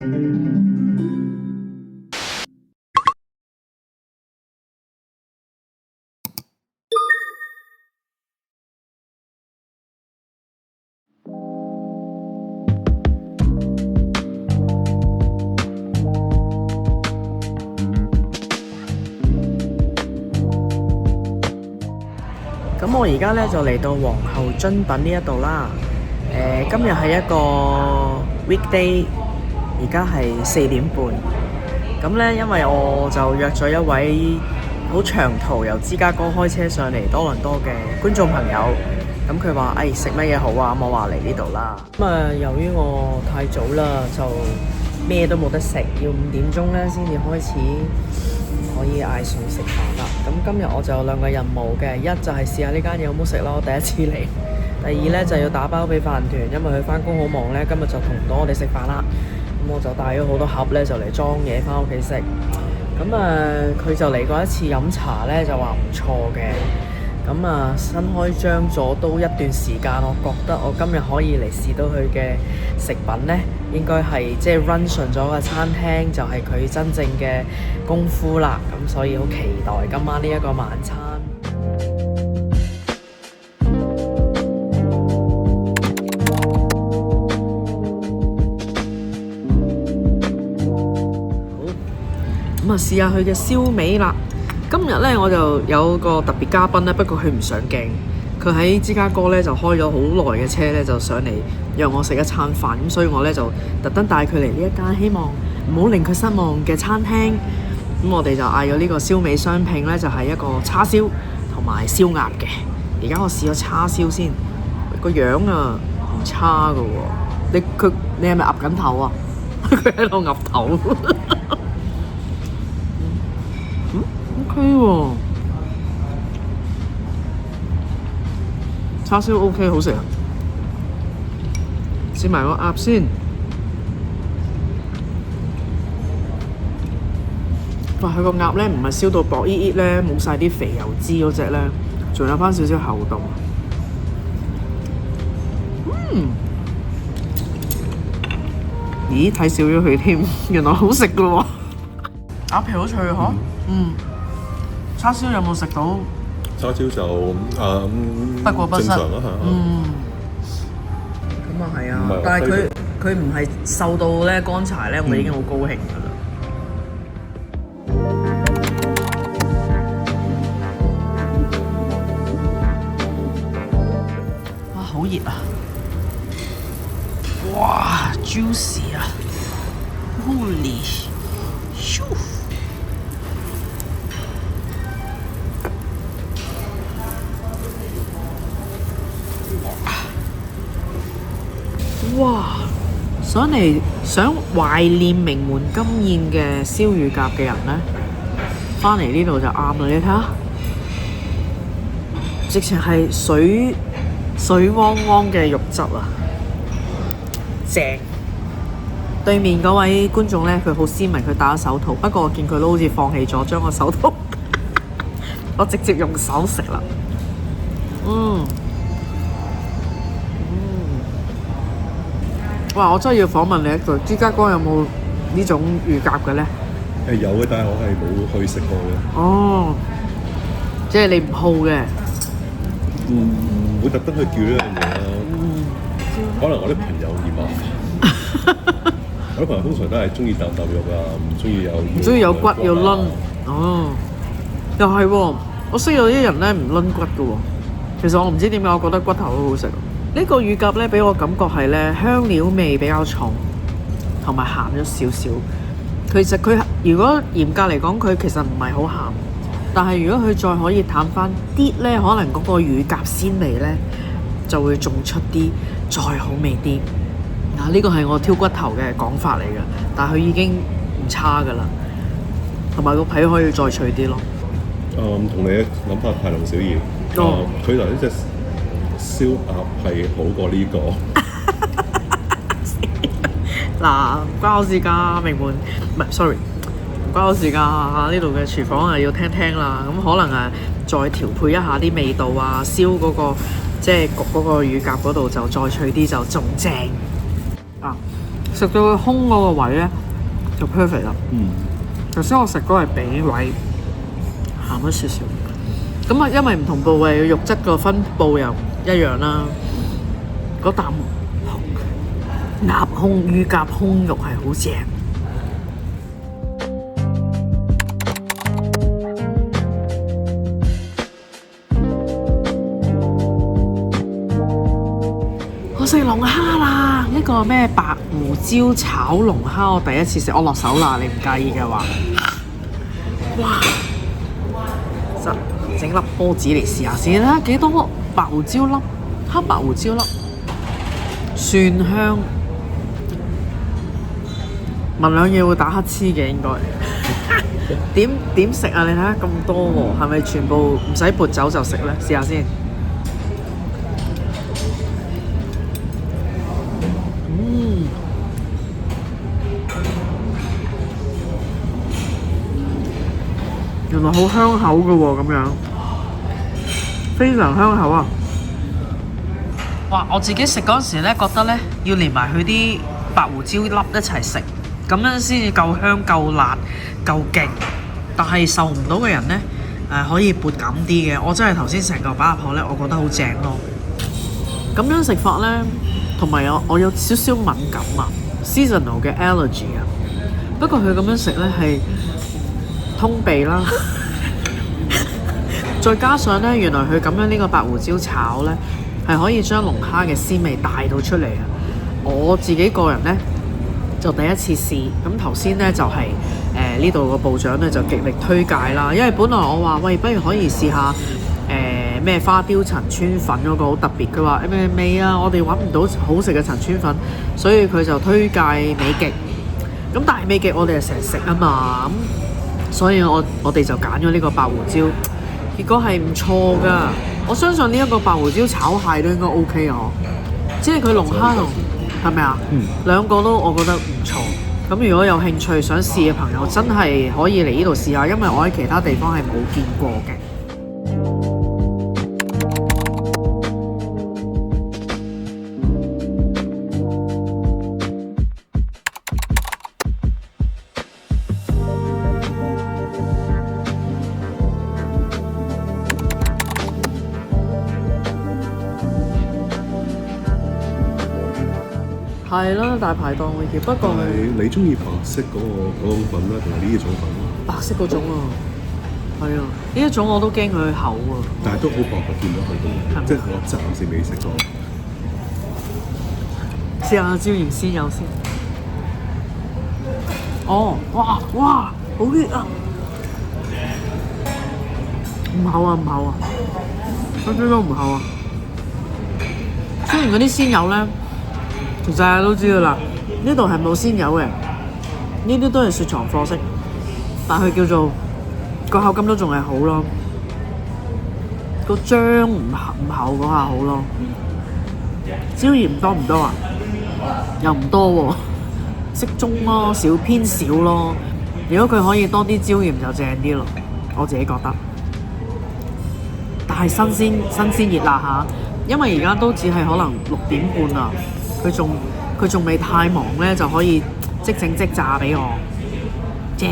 咁我而家咧就嚟到皇后樽品呢一度啦。今日係一個 weekday，而家係4點半。咁咧，因為我就約咗一位好長途由芝加哥開車上嚟多倫多嘅觀眾朋友。咁佢話：食乜嘢好啊？咁我話嚟呢度啦。咁由於我太早啦，就咩都冇得食，要5點鐘咧先至開始可以嗌餸食飯啦。咁今日我就有2個任務嘅，一就係試下呢間嘢好唔好食啦，我第一次嚟。第二咧就要打包俾飯團，因為佢返工好忙咧，今日就同唔到我哋食飯啦。咁我就帶咗好多盒咧，就嚟裝嘢返屋企食。咁佢就嚟過一次飲茶咧，就話唔錯嘅。咁新開張咗都一段時間，我覺得我今日可以嚟試到佢嘅食品咧，應該係即係 run 順咗嘅餐廳，就係佢真正嘅功夫啦。咁所以好期待今晚呢一個晚餐。咁試下佢嘅燒味啦。今日咧我就有個特別嘉賓咧，不過佢唔上鏡。佢喺芝加哥咧就開咗好耐嘅車咧，就上嚟讓我食一餐飯。咁所以我咧就特登帶佢嚟呢一間希望唔好令佢失望嘅餐廳。咁我哋就嗌咗呢個燒味雙拼咧，就係一個叉燒同埋燒鴨嘅。而家我試咗叉燒先，個樣唔差㗎喎。你係咪岌緊頭啊？佢喺度岌頭。OK 喎，叉燒 OK 好食啊！試埋個鴨先。哇！佢個鴨咧唔係燒到薄依依咧，冇晒啲肥油脂嗰隻咧，仲有翻少少厚度。咦？睇少咗佢添，原來好食㗎喎！鴨皮好脆嗬。叉燒有冇食到？叉燒就不過不失。正常啦嚇。咁係啊，但係佢唔係瘦到咧乾柴咧，我已經好高興㗎啦。哇！好熱啊！哇 ，juicy 啊 ！Holy shoo！哇！想懷念名門金宴嘅燒乳鴿嘅人呢，返嚟呢度就啱啦！你睇下，直情係水汪汪嘅肉汁啊，正！對面嗰位觀眾呢，佢好斯文，佢戴咗手套，不過我見佢都好似放棄咗將個手套，我直接用手食啦。哇！我真係要訪問你一句，芝加哥有冇呢種乳鴿嘅咧？有嘅，但係我係冇去食過嘅。哦，即係你唔好嘅。唔會特登去叫呢樣嘢啦。可能我啲朋友嫌麻煩。我啲朋友通常都係中意啖肉啊，唔中意有骨要撚。哦，又係喎，我識有啲人咧唔撚骨嘅喎。其實我唔知點解，我覺得骨頭好好食。呢個乳鴿咧，俾我感覺係咧香料味比較重，同埋鹹咗少少。其實佢如果嚴格嚟講，佢其實唔係好鹹，但係如果佢再可以淡翻啲咧，可能嗰個乳鴿鮮味咧就會仲出啲，再好味啲。呢個係我挑骨頭嘅講法嚟嘅，但係佢已經唔差噶啦，同埋個皮可以再脆啲咯。同你嘅諗法大同小異。佢嚟呢隻燒鴨係好過呢個。嗱，唔關我事㗎，名門唔係 sorry，唔關我事㗎。呢度嘅廚房要聽聽啦。咁可能再調配一下啲味道啊，燒嗰個即係焗嗰個乳鴿嗰度就再脆啲，就仲正啊！食到佢空嗰個位咧就 perfect 啦。嗯，頭先我食嗰個係髀位，鹹咗少少。咁啊，因為唔同部位嘅肉質個分佈又唔一樣啦。嗰啖鴨胸乳鴿胸肉係好正。我食龍蝦啦！呢個咩白胡椒炒龍蝦，我第一次食，我落手啦，你唔介意嘅話，哇！整粒波子嚟試下先啦，幾多白胡椒粒？黑白胡椒粒，蒜香，聞兩嘢會打乞嗤嘅應該。點食啊？你睇下咁多喎，係咪全部唔使撥走就食咧？試下先。原來好香口嘅喎，咁樣非常香口啊！哇！我自己食嗰陣時咧，覺得咧要連埋佢啲白胡椒粒一齊食，咁樣先至夠香、夠辣、夠勁。但係受唔到嘅人咧，可以撥緊啲嘅。我真係頭先成嚿擺入口咧，我覺得好正咯。咁樣食法咧，同埋我有少少敏感啊 ，seasonal 嘅 allergy 啊。不過佢咁樣食咧係通鼻啦，再加上咧，原來佢咁樣呢個白胡椒炒咧，係可以將龍蝦嘅鮮味帶到出嚟啊！我自己個人咧就第一次試，咁頭先咧就係呢度個部長咧就極力推介啦，因為本來我話喂，不如可以試下咩花雕陳村粉嗰個好特別，佢話咩味啊，我哋揾唔到好食嘅陳村粉，所以佢就推介美極。咁但係美極我哋係成日食啊嘛，咁所以我哋就揀咗呢個白胡椒，結果係唔錯㗎。我相信呢一個白胡椒炒蟹都應該 OK 啊，即係佢龍蝦同係咪啊？兩個都我覺得唔錯。咁如果有興趣想試嘅朋友，真係可以嚟呢度試下，因為我喺其他地方係冇見過嘅。係啦，大排檔嘅嘢，不過你中意白色嗰種粉啦，定係呢一種粉？白色嗰種啊，係啊，呢一種我都驚佢厚啊。但係都好薄嘅，見到佢都，即係我暫時未食過。試下椒鹽鮮魷先。哦，哇，好熱啊！唔厚啊，唔厚啊，一啲都唔厚啊。雖然嗰啲鮮魷咧，其實大家都知道啦，呢度係冇鮮魷嘅，呢啲都係雪藏貨色，但係叫做個口感都仲係好咯，個漿唔厚嗰下好咯。椒鹽多唔多啊？又唔多喎，適中咯，偏少咯。如果佢可以多啲椒鹽就正啲咯，我自己覺得。但係新鮮熱辣嚇，因為而家都只係可能6點半啊，佢仲未太忙咧，就可以即整即炸俾我，正。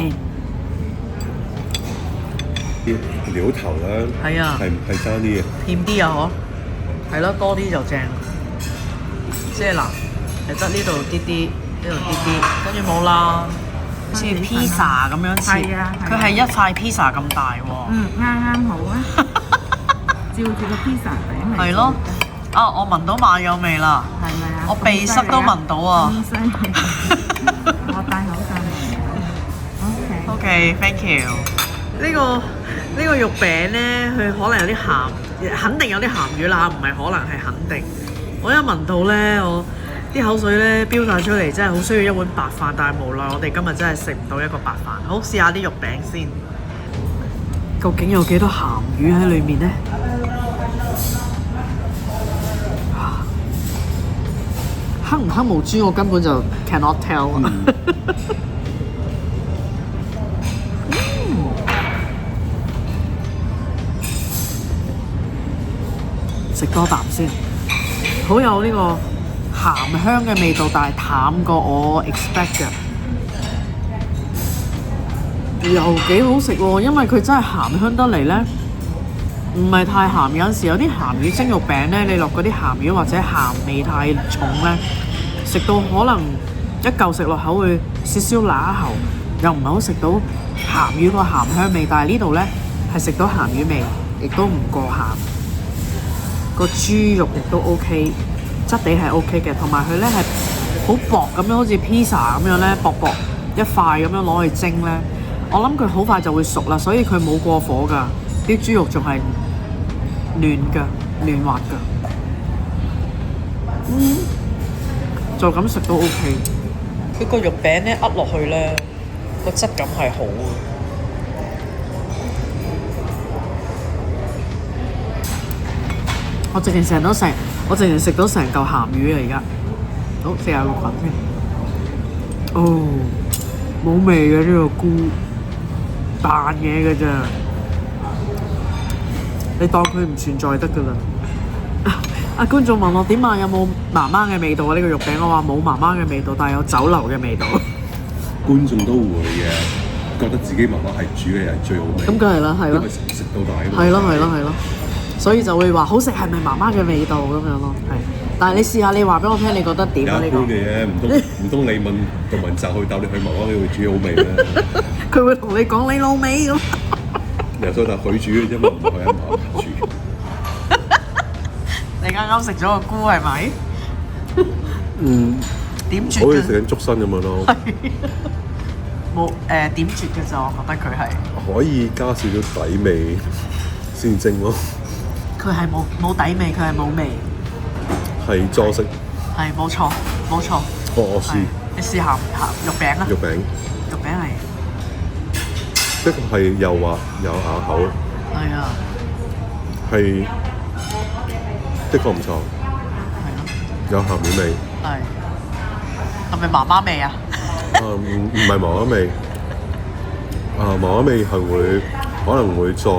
料頭咧，係啊，係爭啲嘅，甜啲啊嗬，係咯，多啲就正。即係嗱，係得呢度啲啲，呢度啲啲，跟住冇啦，好似披薩咁樣切，佢係一塊披薩咁大喎。啱好啊，照住個披薩餅嚟。係咯，啊，我聞到馬友味啦，係咪啊？我鼻塞都聞到啊。咁犀利，我戴口罩嚟。OK，thank you。呢個肉餅咧，佢可能有啲鹹，肯定有啲鹹魚啦，唔係可能係肯定。我一聞到咧，我啲口水咧飆晒出嚟，真係好需要一碗白飯，但係無奈我哋今日真係食唔到一個白飯。好，試下啲肉餅先，究竟有幾多鹹魚喺裏面呢？黑唔黑毛豬我根本就 cannot tell。食多啖先，好有呢個鹹香嘅味道，但係淡過我 expect 嘅，又幾好食喎。因為佢真係鹹香得嚟咧，唔係太鹹。有陣時有啲鹹魚蒸肉餅咧，你落嗰啲鹹魚或者鹹味太重咧，食到可能一嚿食落口會少少乸喉，又唔係好食到鹹魚個鹹香味。但係呢度咧係食到鹹魚味，亦都唔過鹹。個豬肉亦都 OK， 質地係 OK 嘅，同埋佢咧係好薄咁樣，好似 pizza 咁樣咧，薄薄一塊咁樣攞去蒸咧。我諗佢好快就會熟啦，所以佢冇過火㗎，啲豬肉仲係嫩㗎、嫩滑㗎。就咁食都 OK。佢個肉餅咧噏落去咧，個質感係好嘅。我淨係食到成嚿鹹魚啊！而家，好食下個菌先。哦，冇味嘅呢個菇，扮嘢嘅咋？你當佢唔存在得㗎啦。觀眾問我點啊？有冇媽媽嘅味道啊？呢個肉餅我話冇媽媽嘅味道，但係有酒樓嘅味道。觀眾都會嘅，覺得自己媽媽係煮嘅係最好味。咁梗係啦，係咯。因為食到大啊嘛。係咯。所以就會話好食係咪媽媽嘅味道咁樣咯？係。但係你試下，你話俾我聽，你覺得點啊？呢個一般嘅嘢，唔通你問杜汶澤去鬥你去媽媽你會煮好味咩？佢會同你講你老味咁。由細到大佢煮嘅啫嘛，唔係佢阿媽煮。你啱啱食咗個菇係咪？點絕嘅？好似食緊竹身咁樣咯。冇點絕嘅咋，我覺得佢係。可以加少少底味先蒸咯。佢係冇底味，佢係冇味。係裝飾。係冇錯。我試。你試下肉餅啊？肉餅係。的確係又滑又咬口。係啊。係的確唔錯。係咯。有鹹魚味。係咪媽媽味啊？唔係媽媽味。媽媽味係可能會再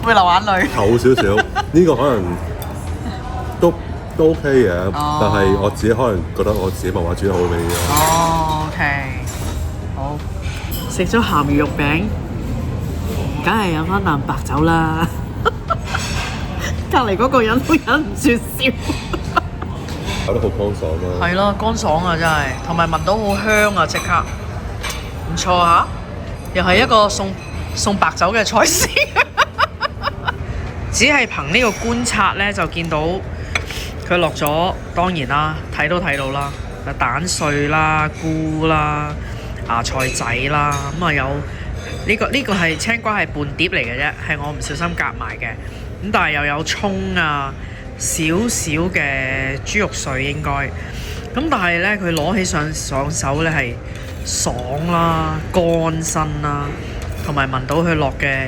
會流眼淚。厚少少，呢個可能都 OK 嘅，但係我自己可能覺得我自己媽媽煮得好味啲。OK， 好。食咗鹹魚肉餅，梗係飲翻啖白酒啦。隔離嗰個人都忍唔住笑。搞得好乾爽啊！係咯，乾爽啊真係，同埋聞到好香啊，即刻唔錯嚇，又係一個送白酒嘅菜式。只係憑呢個觀察咧，就見到佢落咗，當然啦，睇都睇到啦，蛋碎啦、菇啦、芽菜仔啦，咁啊有呢個係青瓜係半碟嚟嘅啫，係我唔小心夾埋嘅，咁但係又有葱啊。少少嘅豬肉碎應該，咁但係咧佢攞起上手咧係爽啦、乾身啦，同埋聞到佢落嘅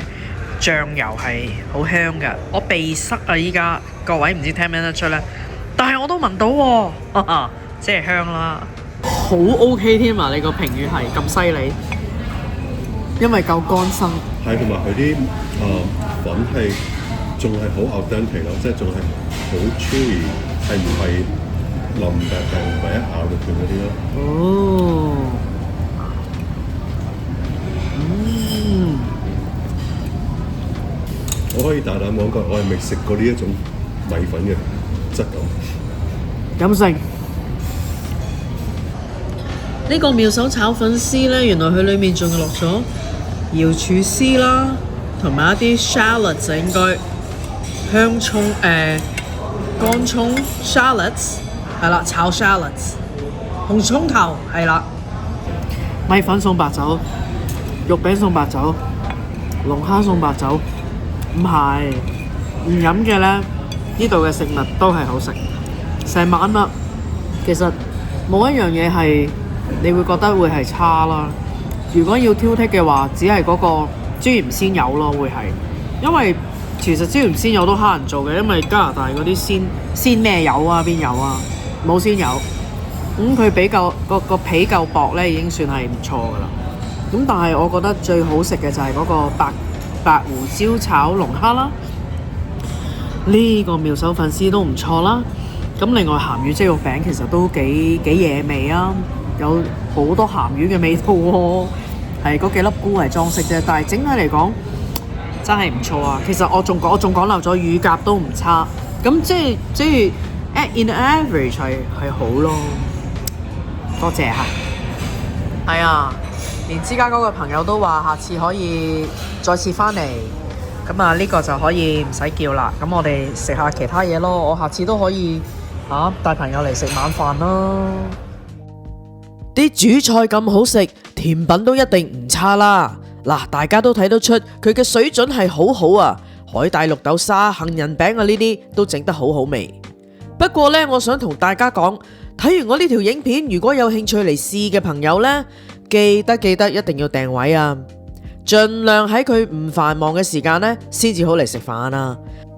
醬油係好香嘅。我鼻塞啊！依家各位唔知聽唔聽得出咧，但係我都聞到喎，即係香啦，好 OK 添啊！你個評語係咁犀利，因為夠乾身。係同埋佢啲粉係。仲係好 authentic 咯，即係仲係好 chewy， 係唔係腍㗎？係唔係一咬就斷嗰啲咯？哦，我可以大膽講句，我係未食過呢一種米粉嘅質感。飲食呢個妙手炒粉絲咧，原來佢裡面仲落咗瑤柱絲啦，同埋一啲 shallots 應該。香葱乾葱 shallots 係啦，炒 shallots 紅葱頭係啦，米粉送白酒，肉餅送白酒，龍蝦送白酒，唔係唔飲嘅咧，呢度嘅食物都係好食，成晚啦。其實冇一樣嘢係你會覺得會係差啦。如果要挑剔嘅話，只係嗰個椒鹽鮮魷咯，會係因為。其實椒鹽鮮魷都蝦人做嘅，因為加拿大嗰啲鮮咩魷啊，邊有啊？冇鮮魷，佢比較個皮夠薄咧，已經算係唔錯噶啦。咁但係我覺得最好食嘅就係嗰個白胡椒炒龍蝦啦，呢個妙手粉絲都唔錯啦。咁另外鹹魚雞肉餅其實都幾惹味啊，有好多鹹魚嘅味道喎，係嗰幾粒菇係裝飾啫，但係整體嚟講真係唔錯啊。其實我仲講漏咗乳鴿都唔差，咁即係 in average 係好咯。多謝嚇。係啊，連芝加哥嘅朋友都話下次可以再次翻嚟。咁啊，呢個就可以唔使叫啦。咁我哋食下其他嘢咯。我下次都可以帶朋友嚟食晚飯啦。啲主菜咁好食，甜品都一定唔差啦。嗱，大家都睇得出佢嘅水準係好好啊。海帶綠豆沙、杏仁餅啊呢啲都整得好好味。不過呢，我想同大家講，睇完我呢條影片，如果有興趣嚟試嘅朋友呢，記得一定要訂位啊！盡量喺佢唔繁忙嘅時間呢，先至好嚟食飯啊！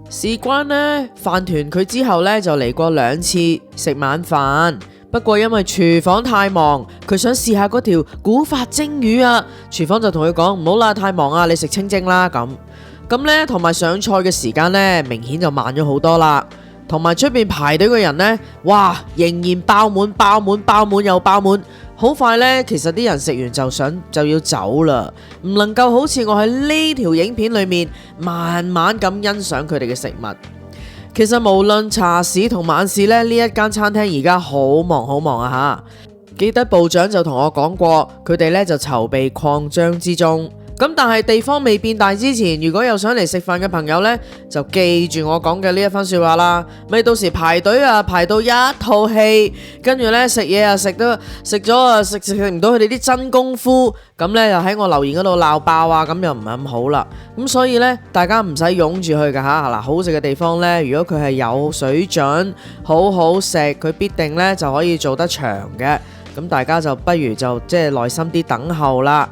事關呢，飯團佢之後呢就嚟過2次食晚飯，不過因為廚房太忙，佢想試下嗰條古法蒸魚啊，廚房就同佢講唔好啦，太忙啊，你食清蒸啦咁呢，同埋上菜嘅時間呢，明顯就慢咗好多啦。同埋出邊排隊嘅人呢，哇，仍然爆滿又爆滿，好快呢，其實啲人食完就要走啦，唔能夠好似我喺呢條影片裏面慢慢咁欣賞佢哋嘅食物。其實無論茶市同晚市呢，呢一間餐廳而家好忙啊吓！記得部長就同我講過，佢哋呢就籌備擴張之中。咁但係地方未變大之前，如果有想嚟食飯嘅朋友呢，就記住我講嘅呢一番說話啦。咪到時排隊啊，排到一套戲，跟住呢食嘢啊，食唔到佢哋啲真功夫，咁呢又喺我留言嗰度鬧爆啊，咁又唔係咁好啦。咁所以呢，大家唔使湧住去噶吓。嗱，好食嘅地方呢，如果佢係有水準，好好食，佢必定呢就可以做得長嘅。咁大家就不如就即係耐心啲等候啦。